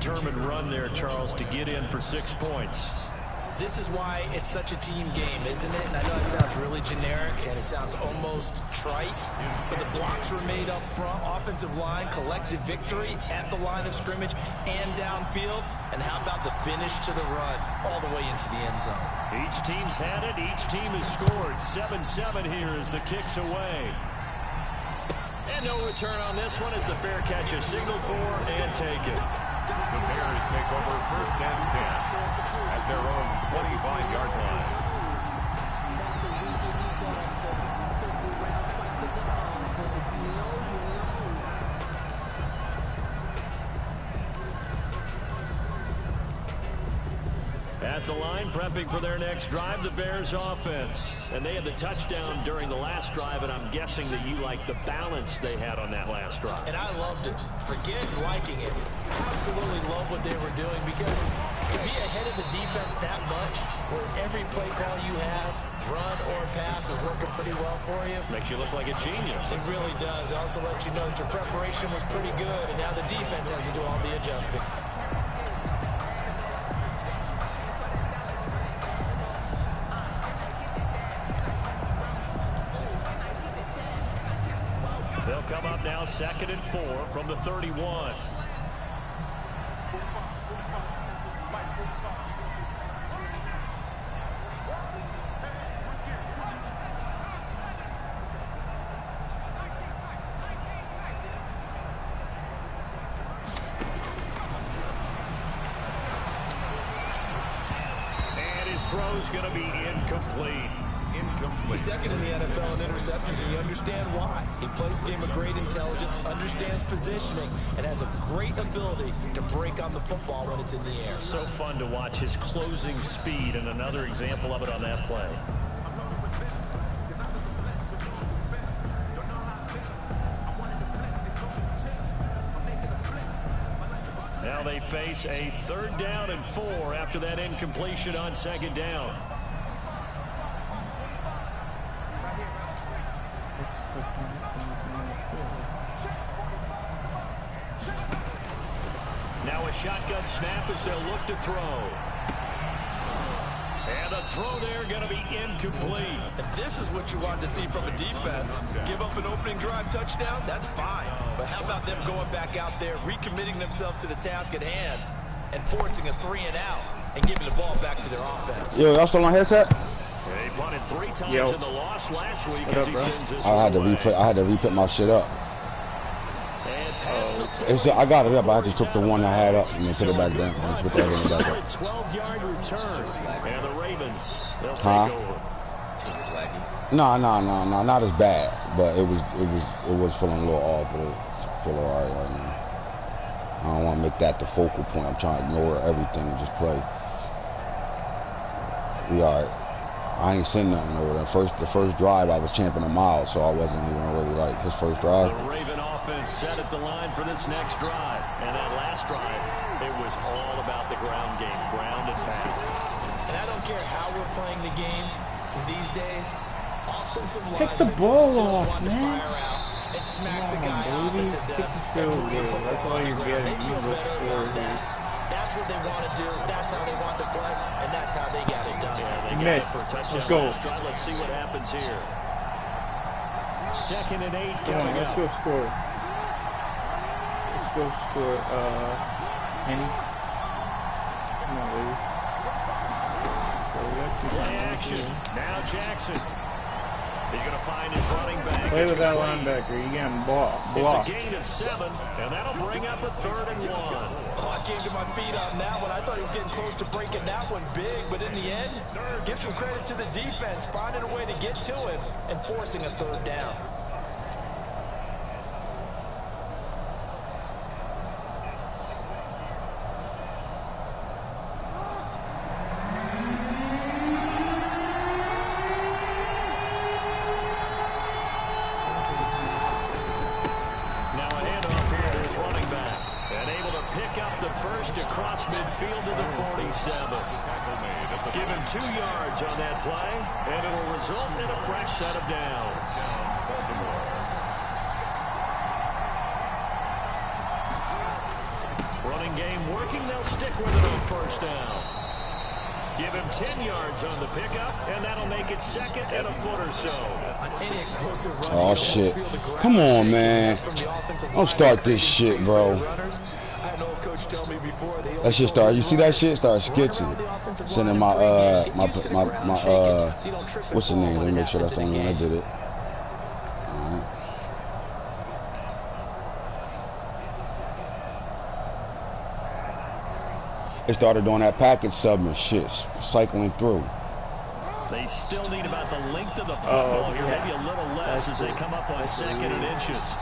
determined run there, Charles, to get in for 6 points. This is why it's such a team game, isn't it? And I know it sounds really generic and it sounds almost trite, but the blocks were made up front, offensive line, collective victory at the line of scrimmage and downfield. And how about the finish to the run all the way into the end zone? Each team's had it. Each team has scored. 7-7 here as the kick's away. And no return on this one as the fair catch is signaled for and taken. The Bears take over 1st and 10 at their own 25-yard line. At the line, prepping for their next drive, the Bears offense. And they had the touchdown during the last drive, and I'm guessing that you like the balance they had on that last drive. And I loved it. Forget liking it. Absolutely love what they were doing, because to be ahead of the defense that much, where every play call you have, run or pass, is working pretty well for you. Makes you look like a genius. It really does. It also lets you know that your preparation was pretty good, and now the defense has to do all the adjusting. They'll come up now 2nd and 4 from the 31. And his throw's going to be incomplete. He's second in the NFL in interceptions, and you understand why. He plays a game of great intelligence, understands positioning, and has a great ability to break on the football when it's in the air. So fun to watch his closing speed, and another example of it on that play. Now they face a 3rd down and 4 after that incompletion on 2nd down. Now a shotgun snap as they'll look to throw. And the throw there going to be incomplete. And this is what you wanted to see from a defense. Give up an opening drive touchdown, that's fine. But how about them going back out there, recommitting themselves to the task at hand, and forcing a 3-and-out and giving the ball back to their offense. Yo, y'all still on headset? They punted 3 times in the loss last week as he sends this I had to replay my shit up. I got it up. I just took the one I had up and then put it back down. 12-yard return, and the Ravens, they'll take over. No, not as bad, but it was feeling a little off, but it's feeling all right now. I don't want to make that the focal point. I'm trying to ignore everything and just play. We all right. I ain't seen nothing over there. The first drive, I was champing a mile, so I wasn't even really like his first drive. The Raven offense set at the line for this next drive. And that last drive, it was all about the ground game, ground and pound. And I don't care how we're playing the game these days. Offensive Pick the ball off, want to man. fire out and smack the guy opposite them. That's all you're getting. They feel better about that. That's what they want to do. That's how they want to play, and that's how they got it done. Yeah, they missed. Let's go. Let's see what happens here. 2nd and 8 Come on, coming let's up. go score. Let's go score. Henny. Come on, baby. Play action. Now Jackson. He's going to find his running back. Play with that linebacker. You're getting blocked. It's a gain of 7, and that'll bring up a 3rd and 1. Oh, I came to my feet on that one. I thought he was getting close to breaking that one big, but in the end, give some credit to the defense, finding a way to get to him and forcing a 3rd down. Across midfield to the 47. Give him 2 yards on that play, and it'll result in a fresh set of downs. Running game working stick with it on first down. Give him 10 yards on the pickup, and that'll make it second and a foot or so. Any explosive run, oh, shit. Come on, man. Don't start this shit, bro. That shit start. You see that shit start sketching. Sending my what's the name? Let me make sure that's the only one that did it. Alright. It started doing that package sub and shit, cycling through. They still need about the length of the football here, maybe a little less as they come up on second and inches.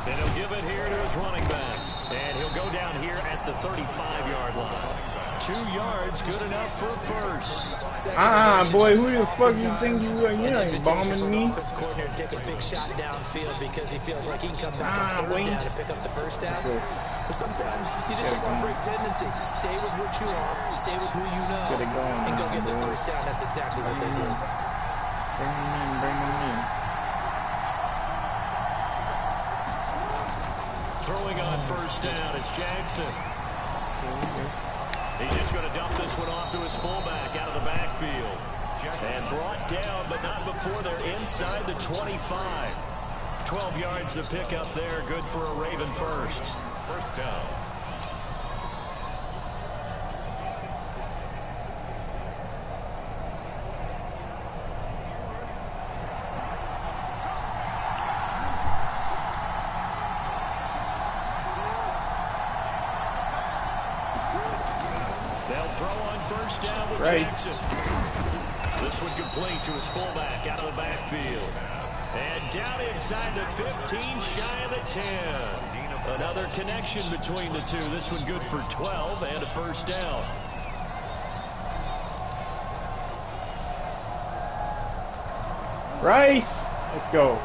And he'll give it here to his running back. And he'll go down here at the 35-yard line. 2 yards, good enough for first. Boy, who the fuck you think you are? You ain't bombing me. Coordinator take a big shot downfield because he feels like he can come back on third down and pick up the first down. But sometimes you just don't want to break tendency. Stay with what you are, stay with who you know, and go get the first down. That's exactly what they did. Bring him in. Throwing on first down, it's Jackson. He's just going to dump this one off to his fullback out of the backfield. And brought down, but not before they're inside the 25. 12 yards to pick up there. Good for a Raven first. First down. They'll throw on first down with Jackson. This one complete to his fullback out of the backfield. And down inside the 15, shy of the 10. Another connection between the two. This one good for 12 and a first down. Rice, let's go.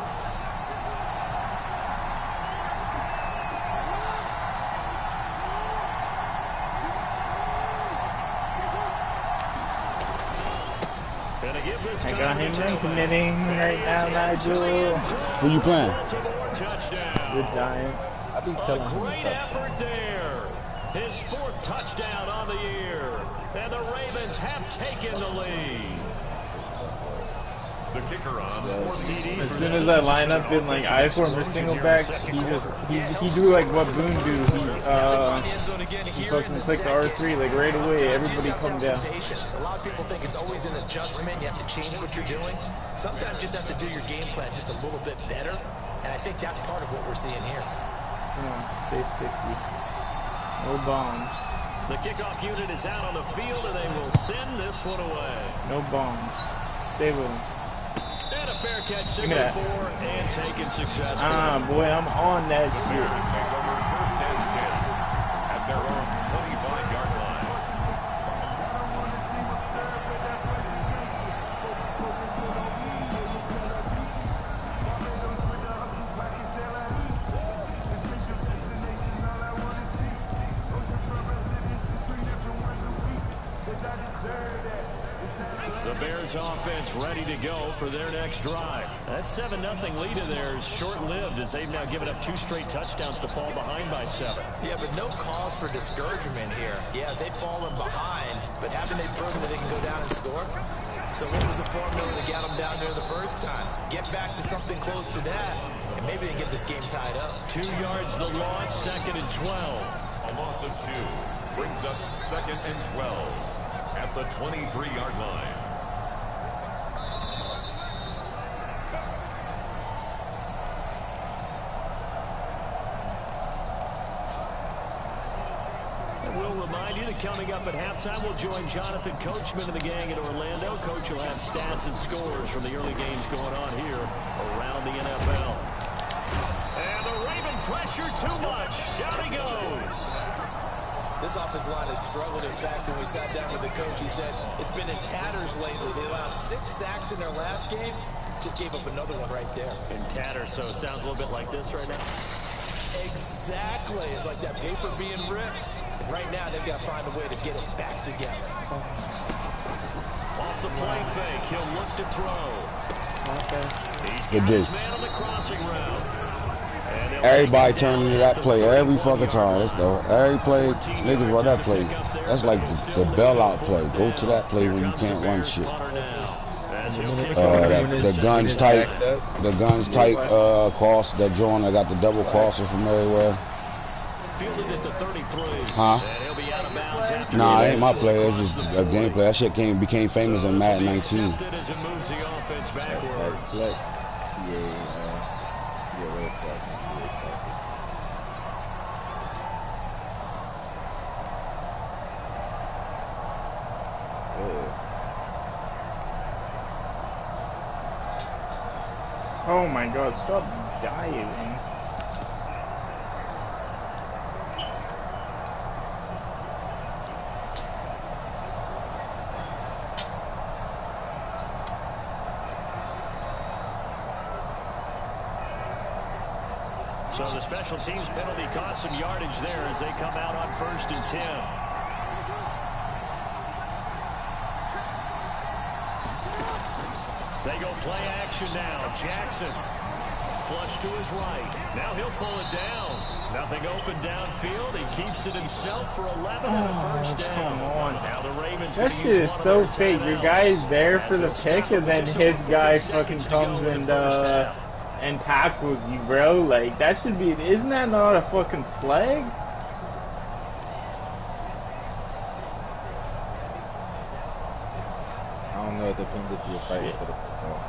I got him committing right now, Nigel. Who you playing? The Giants. I be telling him Great effort there. His 4th touchdown on the year. And the Ravens have taken the lead. The kicker on. As soon as I line up in like I-form or single back, he do like what Boone do. He fucking click the R3 like right away. Everybody come down. A lot of people think it's always an adjustment. You have to change what you're doing. Sometimes you just have to do your game plan just a little bit better. And I think that's part of what we're seeing here. Come on, stay sticky. No bombs. The kickoff unit is out on the field, and they will send this one away. No bombs. Stay with him. And a fair catch, signal for, and taken successfully. Boy, I'm on that shit. Take over first and 10 at their own 25-yard line. The Bears offense ready to go for their next drive. That 7-0 lead of theirs short-lived as they've now given up 2 straight touchdowns to fall behind by 7. Yeah, but no cause for discouragement here. Yeah, they've fallen behind, but haven't they proven that they can go down and score? So what was the formula that got them down there the first time? Get back to something close to that, and maybe they get this game tied up. 2 yards the loss, 2nd and 12. A loss of 2 brings up 2nd and 12 at the 23-yard line. We'll remind you that coming up at halftime, we'll join Jonathan Coachman and the gang in Orlando. Coach will have stats and scores from the early games going on here around the NFL. And the Raven pressure too much. Down he goes. This offensive line has struggled. In fact, when we sat down with the coach, he said it's been in tatters lately. They allowed 6 sacks in their last game. Just gave up another one right there. In tatters, so it sounds a little bit like this right now. Exactly. It's like that paper being ripped. And right now, they've got to find a way to get it back together. Off the play fake, he'll look to throw. Okay. He's got his man on the crossing route. everybody turn into that play every fucking time. That's the every play niggas run that play. That's like the bailout play. Go to that play when you can't run shit. The guns tight. The guns tight. Cross. That joint. I got the double crosser from everywhere. Fielded at the 33. Huh? And he'll be out of bounds after Nah, it ain't my play. It's just a gameplay. That shit became famous in Madden 19. as it moves the offense backwards. Flex. Yeah, those guys might be really classic. Oh my god, stop diving. So the special teams penalty cost some yardage there as they come out on 1st and 10. They go play action now. Jackson flush to his right. Now he'll pull it down. Nothing open downfield. He keeps it himself for 11 and a first down. Come on. Now the Ravens. That shit is so fake. Your guy is there for the pick, and then his guy fucking comes and tackles you, bro. Like, that should be, isn't that not a fucking flag? I don't know, it depends if you're fighting for the football.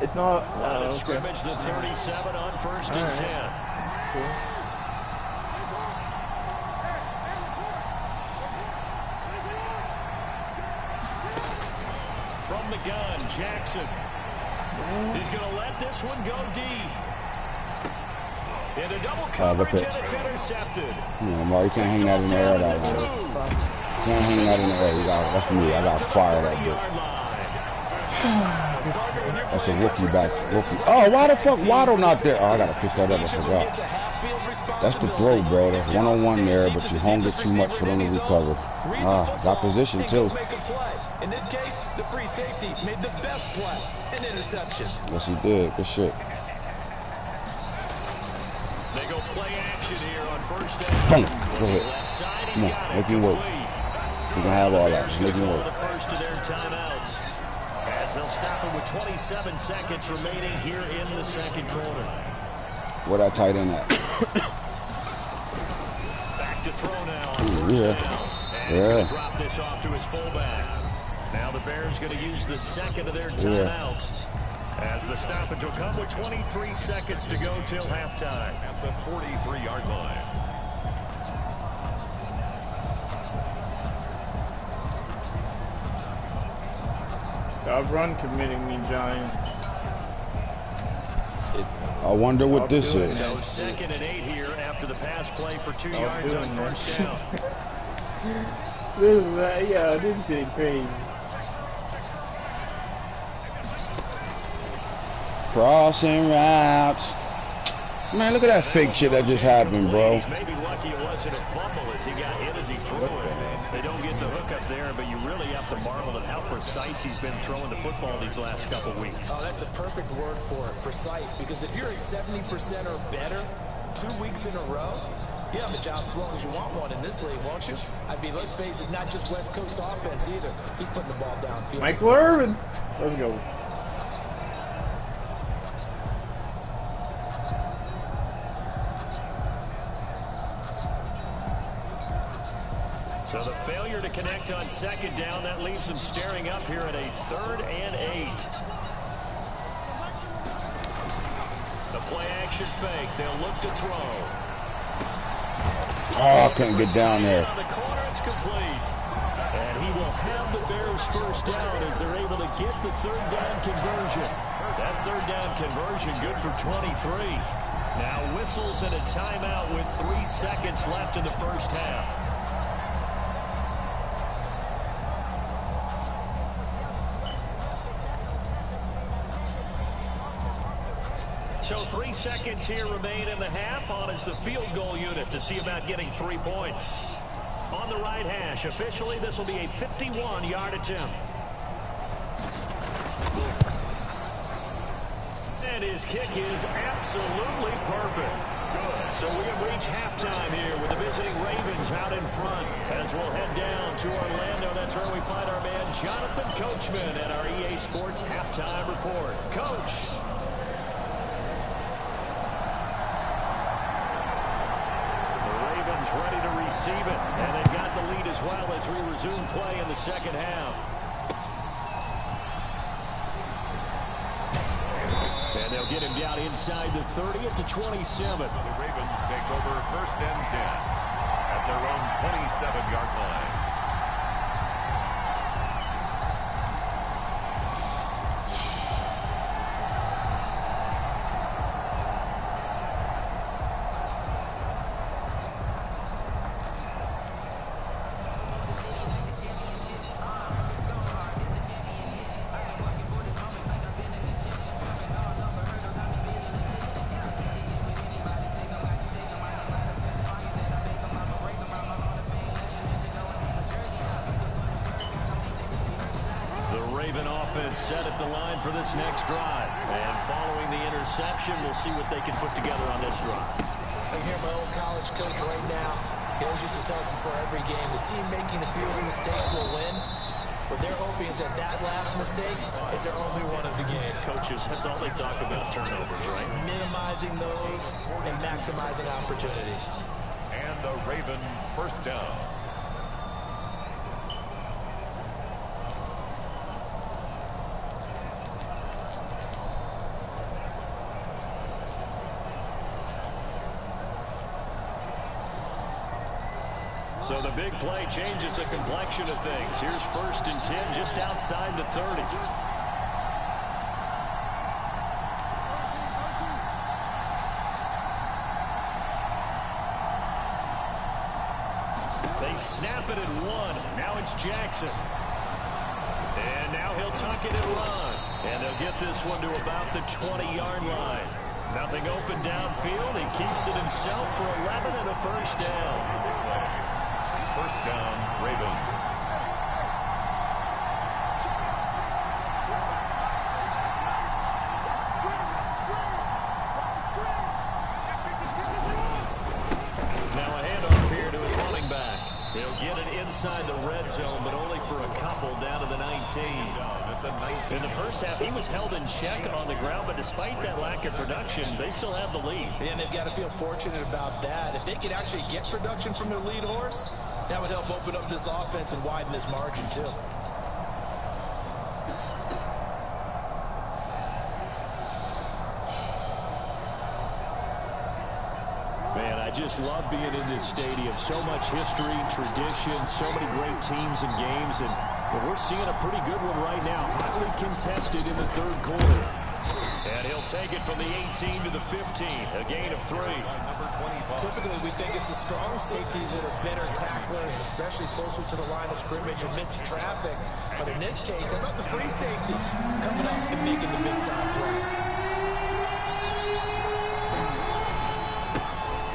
It's not, Line of okay. scrimmage, the 37 on 1st and 10. Cool. From the gun, Jackson. He's going to let this one go deep. Into double coverage, and it's intercepted. Mo, you can't hang that in the air that way. You can't hang that in the air. That's me. I got to fire that bitch. That's a rookie back. Oh, why the fuck Waddle not there? Oh, I got to pick that up. I forgot. That's the throw, bro. That's one-on-one there, but you hung it too much for them to recover. Got position, too. In this case, the free safety made the best play, an interception. Yes, he did. Good shit. They go play action here on 1st down. Boom. Go ahead. Come on, make him work. You can have all that. Just make him work. The first of their timeouts. As they'll stop him with 27 seconds remaining here in the second quarter. Where that tight end at? Back to throw now on 1st down. And he's going to drop this off to his fullback. Now the Bears going to use the second of their timeouts. As the stoppage will come with 23 seconds to go till halftime. At the 43-yard line. Stop run committing me, Giants. I wonder what this is. So 2nd and 8 here after the pass play for 2 yards on 1st down. This shit crazy. Crossing routes. Man, look at that fake shit that just happened, bro. He's maybe lucky it wasn't a fumble as he got hit as he threw it. They don't get the hook up there, but you really have to marvel at how precise he's been throwing the football these last couple weeks. Oh, that's the perfect word for it, precise. Because if you're at 70% or better 2 weeks in a row, you have a job as long as you want one in this league, won't you? I mean, let's face it, it's not just West Coast offense either. He's putting the ball downfield. Michael Irvin. Let's go. So the failure to connect on 2nd down, that leaves them staring up here at a 3rd and 8. The play action fake. They'll look to throw. Oh, I couldn't get down there. The corner, it's complete. And he will have the Bears 1st down as they're able to get the 3rd down conversion. That 3rd down conversion good for 23. Now whistles and a timeout with 3 seconds left in the first half. So 3 seconds here remain in the half. On is the field goal unit to see about getting 3 points. On the right hash, officially this will be a 51-yard attempt. And his kick is absolutely perfect. So we have reached halftime here with the visiting Ravens out in front. As we'll head down to Orlando, that's where we find our man Jonathan Coachman at our EA Sports Halftime Report. Coach. The Ravens ready to receive it. And they've got the lead as well as we resume play in the second half. And they'll get him down inside the 30 at the 27. The Ravens take over 1st and 10 at their own 27-yard line. Set at the line for this next drive. And following the interception, we'll see what they can put together on this drive. I hear my old college coach right now. He always used to tell us before every game, the team making the fewest mistakes will win. What they're hoping is that last mistake is their only one of the game. Coaches, that's all they talk about, turnovers, right? Minimizing those and maximizing opportunities. And a Raven 1st down. So the big play changes the complexion of things. Here's 1st and 10 just outside the 30. They snap it at 1. Now it's Jackson. And now he'll tuck it and run. And they'll get this one to about the 20-yard line. Nothing open downfield. He keeps it himself for 11 and a 1st down. 1st down, Ravens. Now a handoff here to his running back. He'll get it inside the red zone, but only for a couple down to the 19. In the first half, he was held in check on the ground, but despite that lack of production, they still have the lead. And they've got to feel fortunate about that. If they could actually get production from their lead horse, that would help open up this offense and widen this margin, too. Man, I just love being in this stadium. So much history, tradition, so many great teams and games, and we're seeing a pretty good one right now. Hotly contested in the 3rd quarter. And he'll take it from the 18 to the 15, a gain of 3. Typically, we think it's the strong safeties that are better tacklers, especially closer to the line of scrimmage amidst traffic. But in this case, how about the free safety coming up and making the big-time play?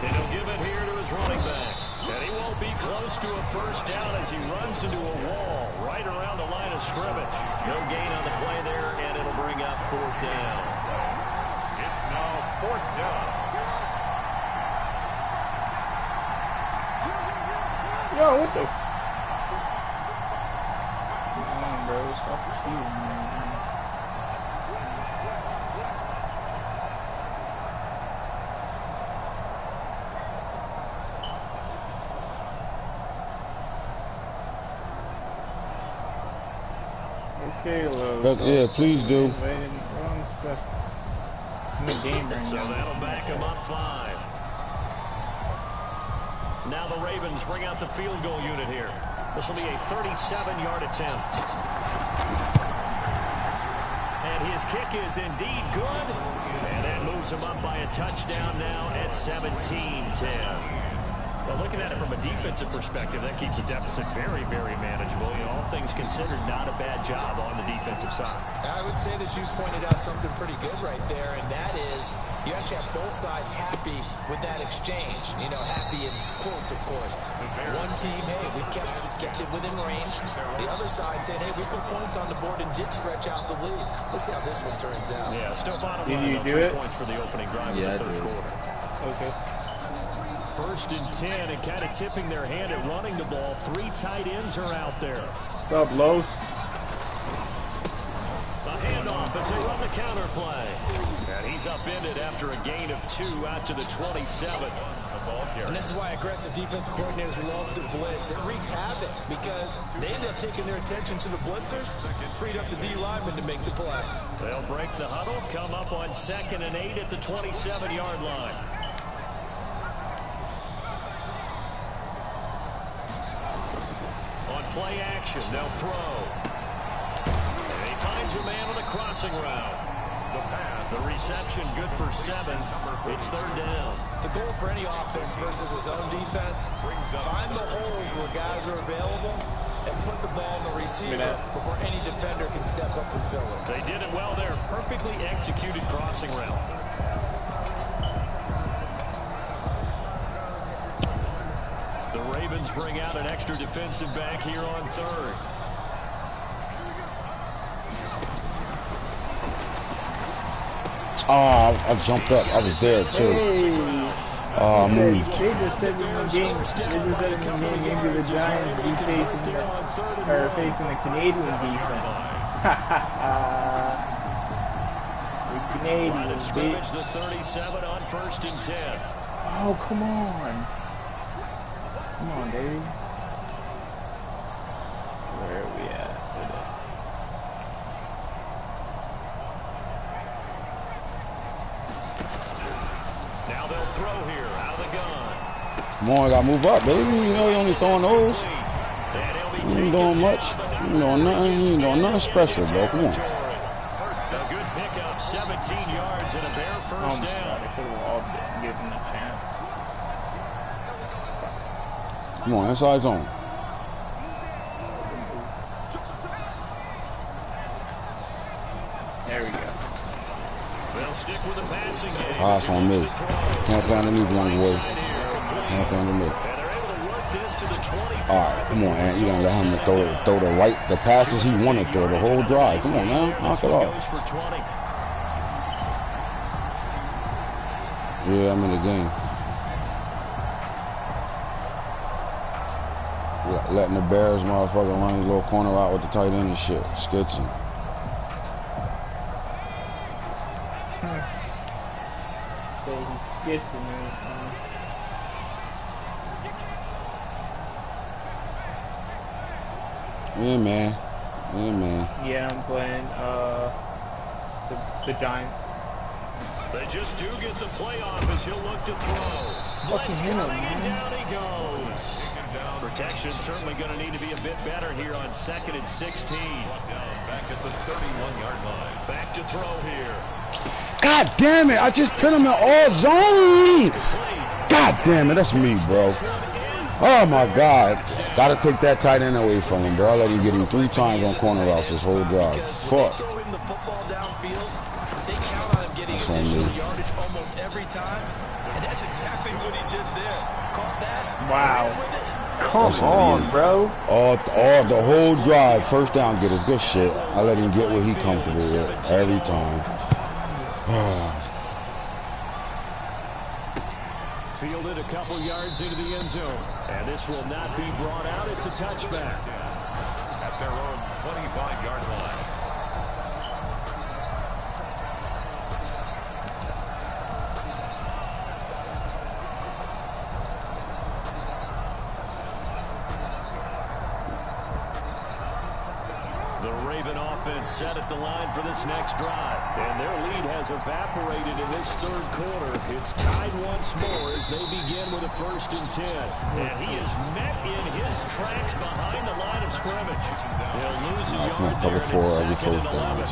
And he'll give it here to his running back. And he won't be close to a 1st down as he runs into a wall right around the line of scrimmage. No gain on the play there, and it'll bring up 4th down. It's now 4th down. Yo, what the? Come on, bro. Stop the stealing, man. Okay, Lo. Yeah, please do. Wrong stuff. In the game right So now. that'll back him up 5. Now the Ravens bring out the field goal unit here. This will be a 37-yard attempt. And his kick is indeed good. And that moves him up by a touchdown now at 17-10. The looking at it from a defensive perspective, that keeps the deficit very, very manageable. You know, all things considered, not a bad job on the defensive side. I would say that you pointed out something pretty good right there, and that is you actually have both sides happy with that exchange. You know, happy in quotes, of course. One team, hey, we've kept it within range. The other side saying, hey, we put points on the board and did stretch out the lead. Let's see how this one turns out. Yeah, still bottom line. Did you do it? 3 points for the opening drive of the third quarter. Okay. 1st and 10, and kind of tipping their hand at running the ball. 3 tight ends are out there. What's up, Los? A handoff as they run the counter play. And he's upended after a gain of 2 out to the 27. And this is why aggressive defense coordinators love to blitz. It wreaks havoc because they end up taking their attention to the blitzers, freed up the D lineman to make the play. They'll break the huddle, come up on 2nd and 8 at the 27-yard line. On play action, they'll throw. And he finds a man on a crossing route. The reception good for 7. It's 3rd down. The goal for any offense versus his own defense, find the holes where guys are available and put the ball in the receiver before any defender can step up and fill it. They did it well there. Perfectly executed crossing route. The Ravens bring out an extra defensive back here on 3rd. Oh, I jumped up. I was there too. Oh, I moved. They just said in the game. They just said in the game maybe the Giants be facing the Canadian defense. The Canadians. Scrimmage the 37 on 1st and 10. Oh, come on. Come on, Dave. Where are we at today? Now they'll throw here out of the gun. Come on, I gotta move up, baby. You know you only throwing those. You ain't doing much. You know nothing. You ain't doing nothing special, bro. Come on. A good pickup, 17 yards and a bare first down. They should have all given a chance. Come on, inside zone. There we go. They'll stick with the passing game. Pass on me. Can't play underneath, young boy. Can't play underneath. And they're able to work this to the 25. All right, come on, Ant. You gonna let him throw the passes he want to throw the whole drive. Come on, man. Knock it off. Goes for 20. Yeah, I'm in the game. Letting the Bears motherfucker run his little corner out with the tight end and shit. Skitson. So he's skitzing or something. Yeah, man. Yeah, I'm playing the Giants. They just do get the playoff as he'll look to throw. Blitz coming and down he goes. Protection certainly going to need to be a bit better here on 2nd and 16. Back at the 31-yard line. Back to throw here. God damn it! I just put him in all zone. God damn it! That's me, bro. Oh my God! Gotta take that tight end away from him, bro. I let him get him 3 times on corner routes this whole drive. Fuck. Throwing the football downfield, they count on him getting additional yardage almost every time, and that's exactly what he did there. Caught that. Wow. Come on, bro. All the whole drive, first down getters, good shit. I let him get what he comfortable with every time. Fielded a couple yards into the end zone, and this will not be brought out. It's a touchback. At their own 25-yard line. The Raven offense set at the line for this next drive, and their lead has evaporated in this third quarter. It's tied once more as they begin with a 1st and 10, and he is met in his tracks behind the line of scrimmage. They'll lose a yard there, and it's 2nd and 11.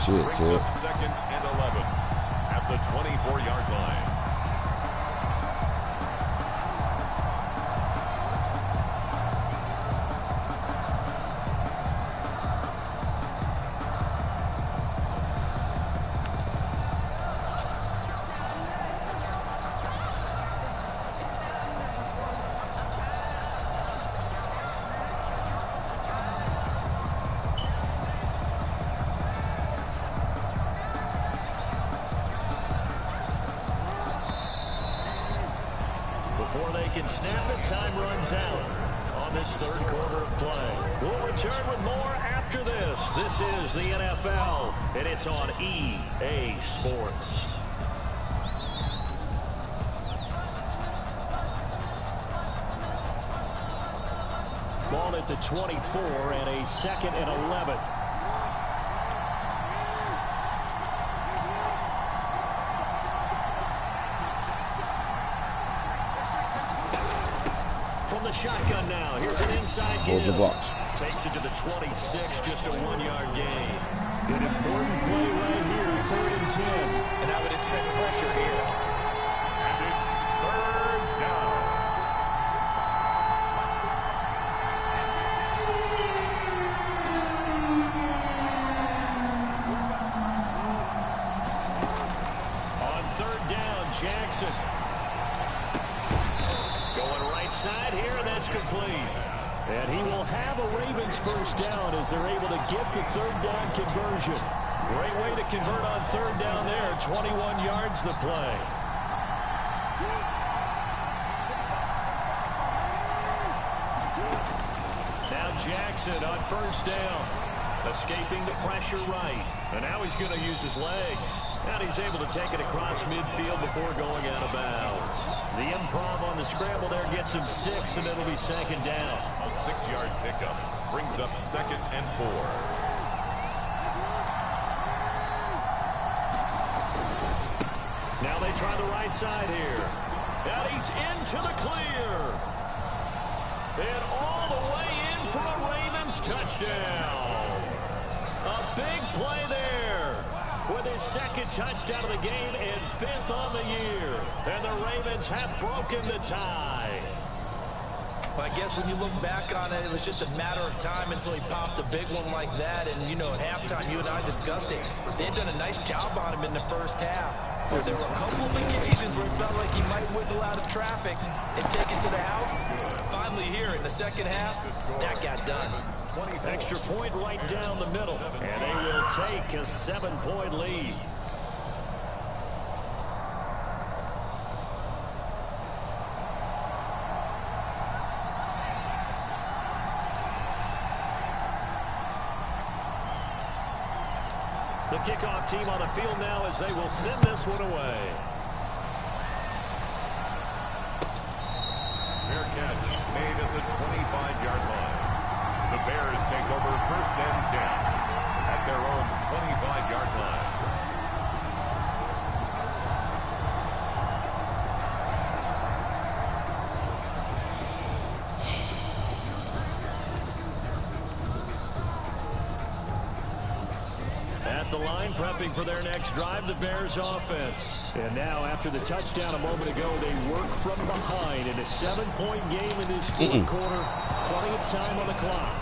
Shit, kid. 2nd and 11 at the 24-yard line. before they can snap it. Time runs out on this third quarter of play. We'll return with more after this. This is the NFL, and it's on EA Sports. Ball at the 24 and a 2nd and 11. From the shotgun now, here's an inside give. Takes it to the 26, just a 1-yard gain. An important play right here, 3rd and 10. And I would expect pressure here. And it's 3rd down. On 3rd down, Jackson. Going right side here, and that's complete. And he will have a Ravens first down as they're able to get the 3rd down conversion. Great way to convert on 3rd down there. 21 yards the play. Now Jackson on 1st down. Escaping the pressure right. And now he's going to use his legs. And he's able to take it across midfield before going out of bounds. The improv on the scramble there gets him 6, and it'll be 2nd down. A 6-yard pickup brings up 2nd and 4. Now they try the right side here. And he's into the clear. And all the way in for a Ravens touchdown. A big play there with his 2nd touchdown of the game and 5th on the year. And the Ravens have broken the tie. Well, I guess when you look back on it, it was just a matter of time until he popped a big one like that. And, you know, at halftime, you and I discussed it. They had done a nice job on him in the first half. There were a couple of occasions where it felt like he might wiggle out of traffic and take it to the house. Finally here in the second half, that got done. Extra point right down the middle. And they will take a 7-point lead. The kickoff team on the field now as they will send this one away. Fair catch made at the 25-yard line. The Bears take over 1st and 10 at their own 25-yard line. At the line, prepping for their next drive, the Bears offense. And now, after the touchdown a moment ago, they work from behind in a 7-point game in this 4th quarter. Plenty of time on the clock.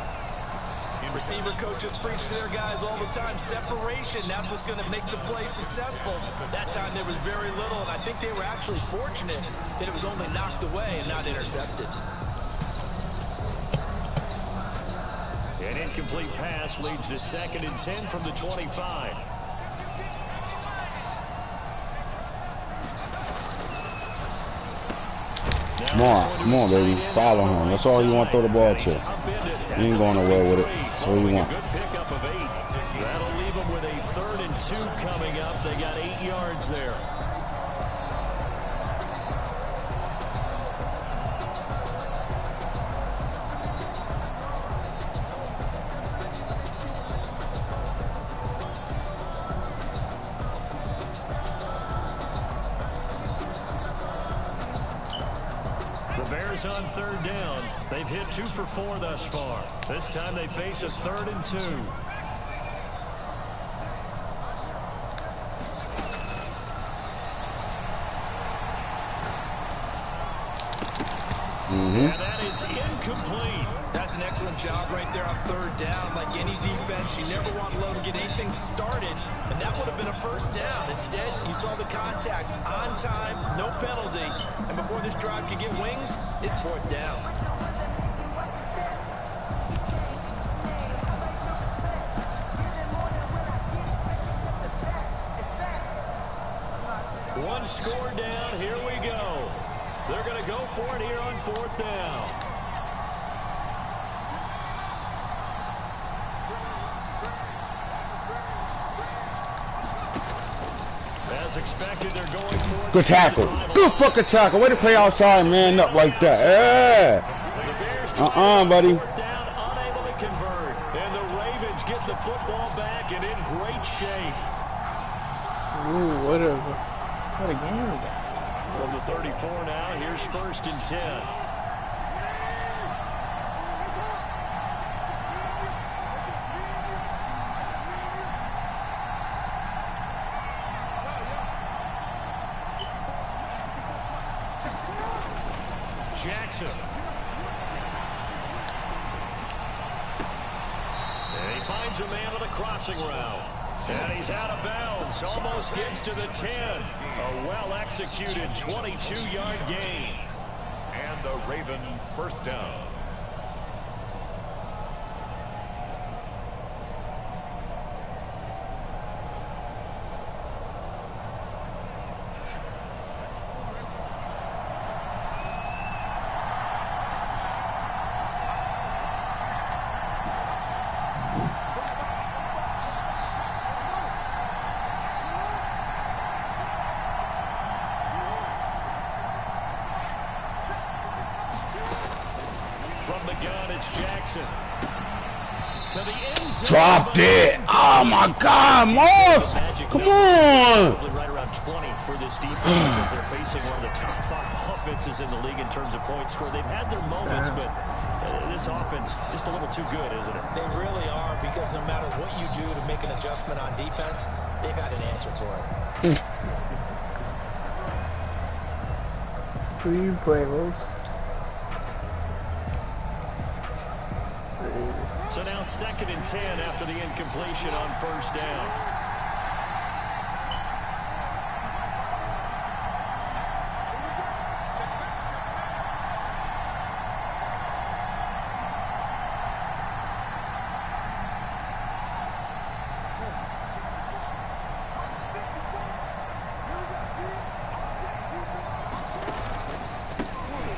Receiver coaches preach to their guys all the time. Separation, that's what's going to make the play successful. That time there was very little, and I think they were actually fortunate that it was only knocked away and not intercepted. An incomplete pass leads to 2nd and 10 from the 25. Come on, baby. Follow him. That's all you want to throw the ball to. You ain't going nowhere with it. That's all you want. Good pickup of 8. That'll leave them with a 3rd and 2 coming up. They got 8 yards there. Bears on 3rd down. They've hit 2 for 4 thus far. This time they face a 3rd and 2. And that is incomplete. That's an excellent job right there on 3rd down. Like any defense, you never want to let them get anything started, and that would have been a 1st down. Instead, you saw the contact on time, no penalty, and before this drive could get wings, it's 4th down. One score down. Here we go. They're going to go for it here on 4th down. As expected, they're going for it. Good tackle. Good fucking tackle. Way to play outside, man, up like that. Yeah. Buddy. Down, unable to convert. And the Ravens get the football back and in great shape. Ooh, what a game we got. From the 34 now, here's 1st and 10. Jackson. And he finds a man on the crossing route. And he's out of bounds. Almost gets to the 10. A well-executed 22-yard gain. And a Raven 1st down. From the gun, it's Jackson. To the end zone. Dropped it. Oh my God, Moss. Come on. Probably right around 20 for this defense because they're facing one of the top 5 offenses in the league in terms of points scored. They've had their moments, but this offense just a little too good, isn't it? They really are, because no matter what you do to make an adjustment on defense, they've got an answer for it. Who you play, Los? So now 2nd and 10 after the incompletion on 1st down.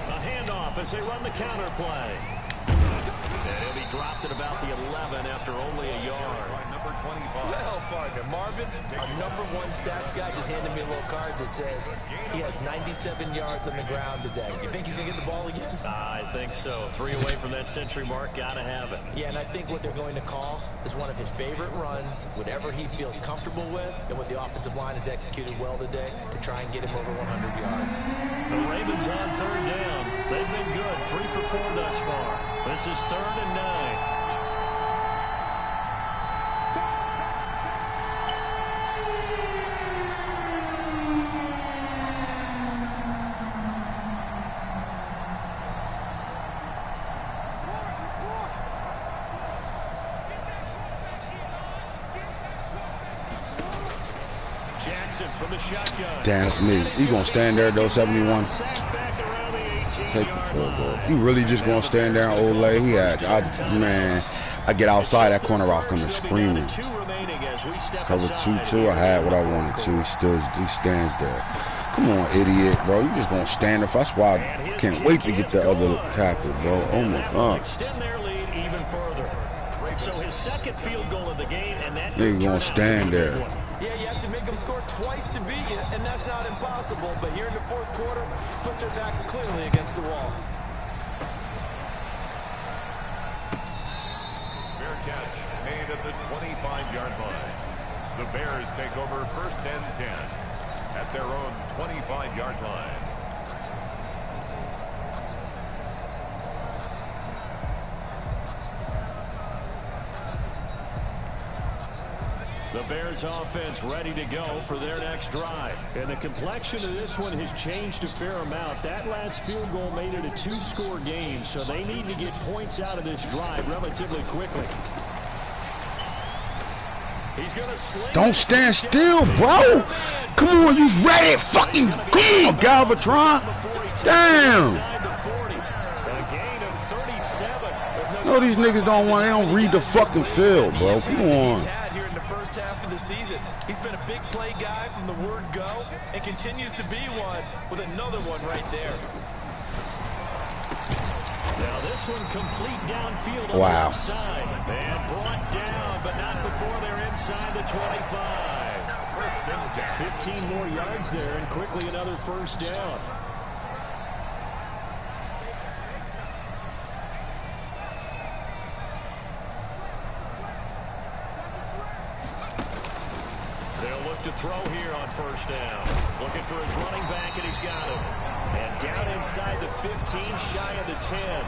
A handoff as they run the counter play. And he dropped at about the 11 after only a yard. Number 25. Well, partner, Marvin, our #1 stats guy just handed me a little card that says he has 97 yards on the ground today. You think he's going to get the ball again? I think so. 3 away from that century mark. Got to have it. Yeah, and I think what they're going to call is one of his favorite runs, whatever he feels comfortable with, and what the offensive line has executed well today to try and get him over 100 yards. The Ravens on 3rd down. They've been good. 3 for 4 thus far. This is 3rd and 9. Jackson from the shotgun. Damn, it's me. You gonna stand there though, 71? Take the field goal. You really just gonna stand there, old lady? He had, man, I get outside that corner rock and screaming. Cover 2-2. I had what I wanted to. He stands there. Come on, idiot, bro. You just gonna stand there. That's why I can't wait to get the other tackle, bro. Oh my God. Extend their lead even further. So his 2nd field goal of the game, and that They're gonna stand there. Yeah, you have to make them score twice to beat you, and that's not impossible. But here in the 4th quarter, puts their backs clearly against the wall. Fair catch made at the 25-yard line. The Bears take over 1st and 10 at their own 25-yard line. The Bears offense ready to go for their next drive. And the complexion of this one has changed a fair amount. That last field goal made it a 2-score game, so they need to get points out of this drive relatively quickly. He's gonna sling. Don't stand still, bro. Come on, you ready? Fucking come on, Galvatron. Damn. No, these niggas don't want. They don't read the fucking field, bro. Come on. Half of the season. He's been a big play guy. guy from the word go and continues to be one with another one right there. Now this one complete downfield on the left side. And brought down, but not before they're inside the 25. First and 10. 15 more yards there, and quickly another first down. They'll look to throw here on first down. Looking for his running back, and he's got him. And down inside the 15, shy of the 10.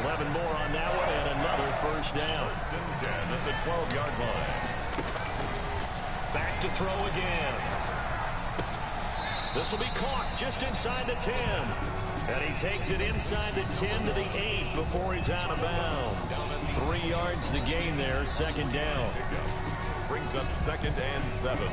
11 more on that one, and another first down. First and 10 at the 12-yard line. Back to throw again. This will be caught just inside the 10. And he takes it inside the 10 to the 8 before he's out of bounds. 3 yards the gain there, second down. Brings up 2nd and 7.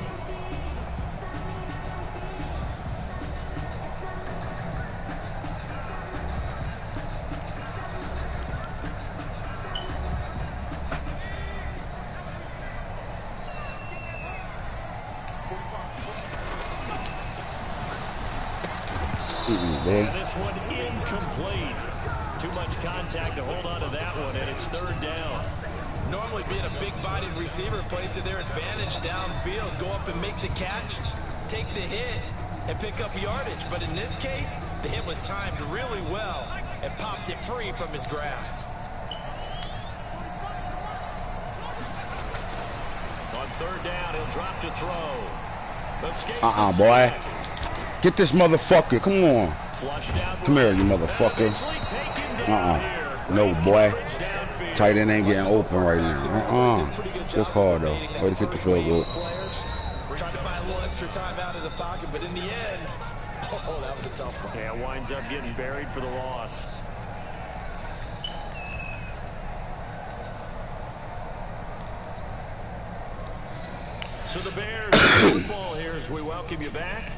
And this one incomplete. Too much contact to hold on to that one, and it's third down. Normally being a big-bodied receiver plays to their advantage downfield. Go up and make the catch, take the hit, and pick up yardage. But in this case, the hit was timed really well and popped it free from his grasp. On third down, he'll drop to throw. Boy. Get this motherfucker. Come on. Come here, you motherfucker. No, boy. Tight end ain't getting open right now. Good call, though. Way to kick the field goal. Trying to buy a little extra time out of the pocket, but in the end, oh, that was a tough one. Yeah, winds up getting buried for the loss. So the Bears football here as we welcome you back.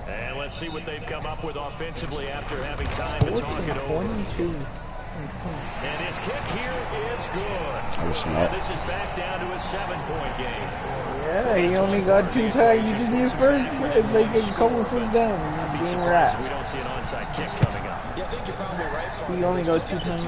And let's see what they've come up with offensively after having time to talk it over. And his kick here is good. And this is back down to a 7-point game. Yeah, he only got 2 times. You did his first. If they get a couple first down, I'd be surprised if we don't see an onside kick coming up. Yeah, I think you're probably right, Paul. He only got 2 times.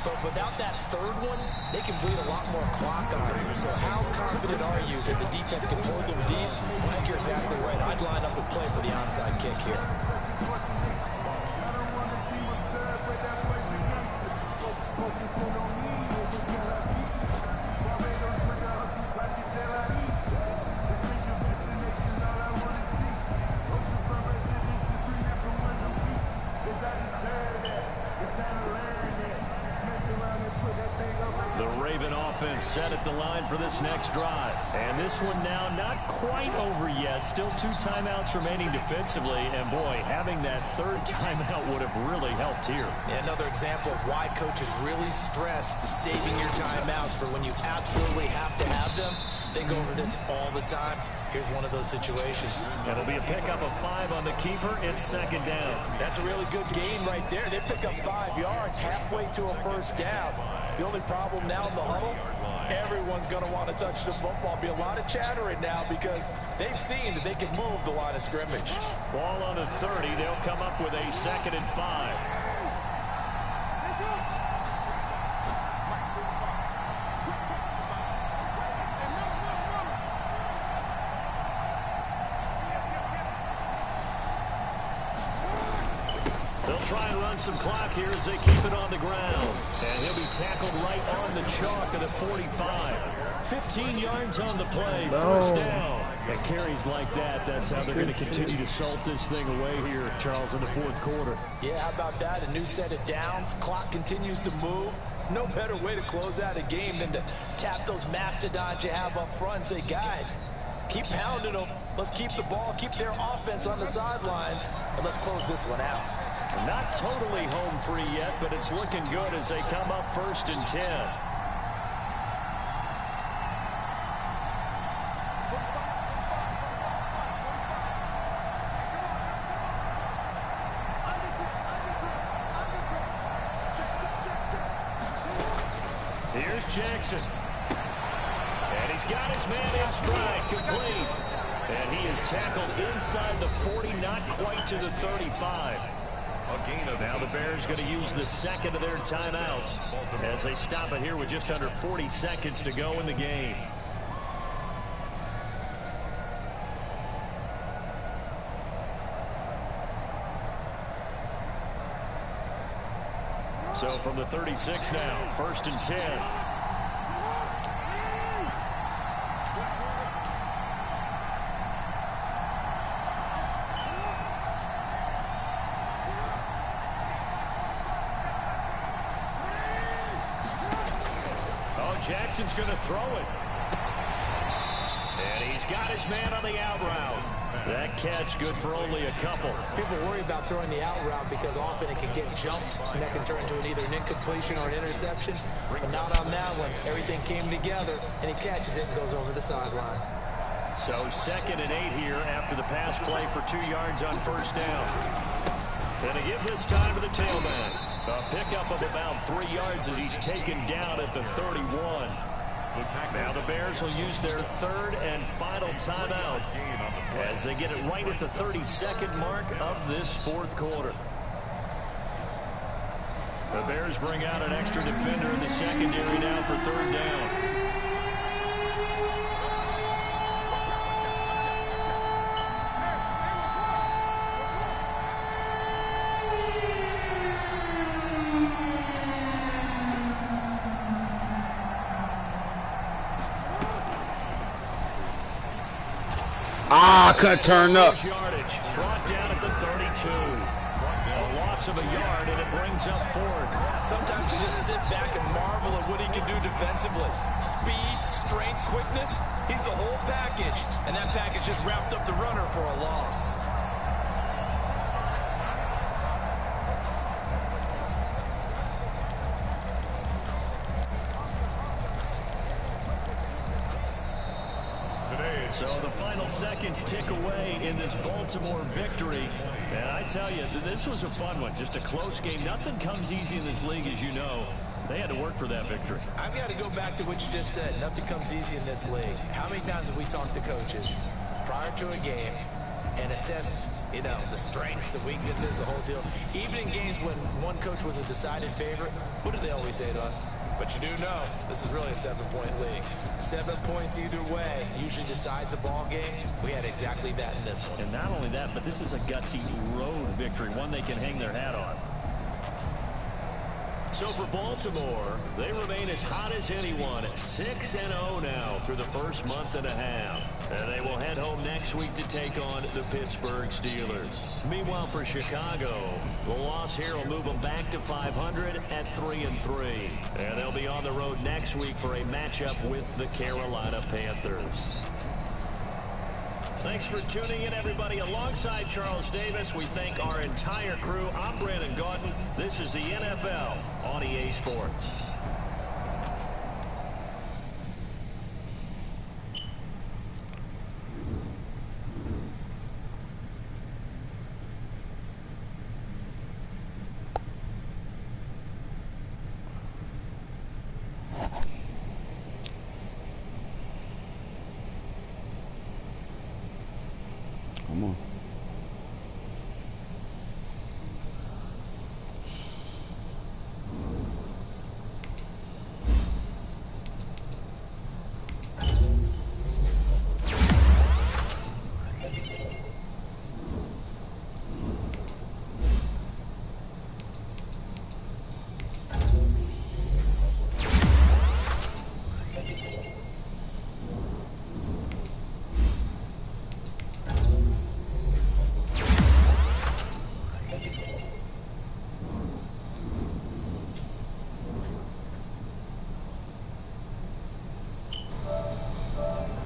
But without that third one, they can bleed a lot more clock on you. So how confident are you that the defense can hold them deep? I think you're exactly right. I'd line up and play for the onside kick here. Set at the line for this next drive. And this one now not quite over yet. Still 2 timeouts remaining defensively. And boy, having that third timeout would have really helped here. Yeah, another example of why coaches really stress saving your timeouts for when you absolutely have to have them. They go over this all the time. Here's one of those situations. It'll be a pickup of 5 on the keeper. It's second down. That's a really good gain right there. They pick up 5 yards halfway to a first down. The only problem now in the huddle, everyone's going to want to touch the football. Be a lot of chattering now because they've seen that they can move the line of scrimmage. Ball on the 30. They'll come up with a 2nd and 5. They'll try and run some clock here as they keep it on the ground. And he'll be tackled right on the chalk of the 45. 15 yards on the play, first down. And carries like that, that's how they're going to continue to salt this thing away here, Charles, in the fourth quarter. Yeah, how about that? A new set of downs. Clock continues to move. No better way to close out a game than to tap those mastodons you have up front and say, guys, keep pounding them. Let's keep the ball, keep their offense on the sidelines, and let's close this one out. Not totally home free yet, but it's looking good as they come up 1st and 10. Here's Jackson. And he's got his man in stride, complete. And he is tackled inside the 40, not quite to the 35. Now the Bears going to use the second of their timeouts as they stop it here with just under 40 seconds to go in the game. So from the 36 now, 1st and 10. Jackson's going to throw it. And he's got his man on the out route. That catch good for only a couple. People worry about throwing the out route because often it can get jumped, and that can turn into either an incompletion or an interception. But not on that one. Everything came together, and he catches it and goes over the sideline. So 2nd and 8 here after the pass play for 2 yards on 1st down. And to give this time to the tailback. A pickup of about 3 yards as he's taken down at the 31. Now the Bears will use their 3rd and final timeout as they get it right at the 32nd mark of this 4th quarter. The Bears bring out an extra defender in the secondary now for 3rd down. Could turn up. Yardage brought down at the 32. A loss of a yard, and it brings up 4th. Sometimes you just sit back and marvel at what he can do defensively. Speed, strength, quickness. He's the whole package, and that package just wrapped up the runner for a loss. So the final seconds tick away in this Baltimore victory. And I tell you, this was a fun one. Just a close game. Nothing comes easy in this league, as you know. They had to work for that victory. I've got to go back to what you just said. Nothing comes easy in this league. How many times have we talked to coaches prior to a game and assessed, you know, the strengths, the weaknesses, the whole deal? Even in games when one coach was a decided favorite, what do they always say to us? But you do know this is really a 7-point league. 7 points either way usually decides a ball game. We had exactly that in this one. And not only that, but this is a gutsy road victory, one they can hang their hat on. So for Baltimore, they remain as hot as anyone at 6-0 now through the first month and a half. And they will head home next week to take on the Pittsburgh Steelers. Meanwhile, for Chicago, the loss here will move them back to 500 at 3-3. And they'll be on the road next week for a matchup with the Carolina Panthers. Thanks for tuning in, everybody. Alongside Charles Davis, we thank our entire crew. I'm Brandon Gaudin. This is the NFL on EA Sports. Come on.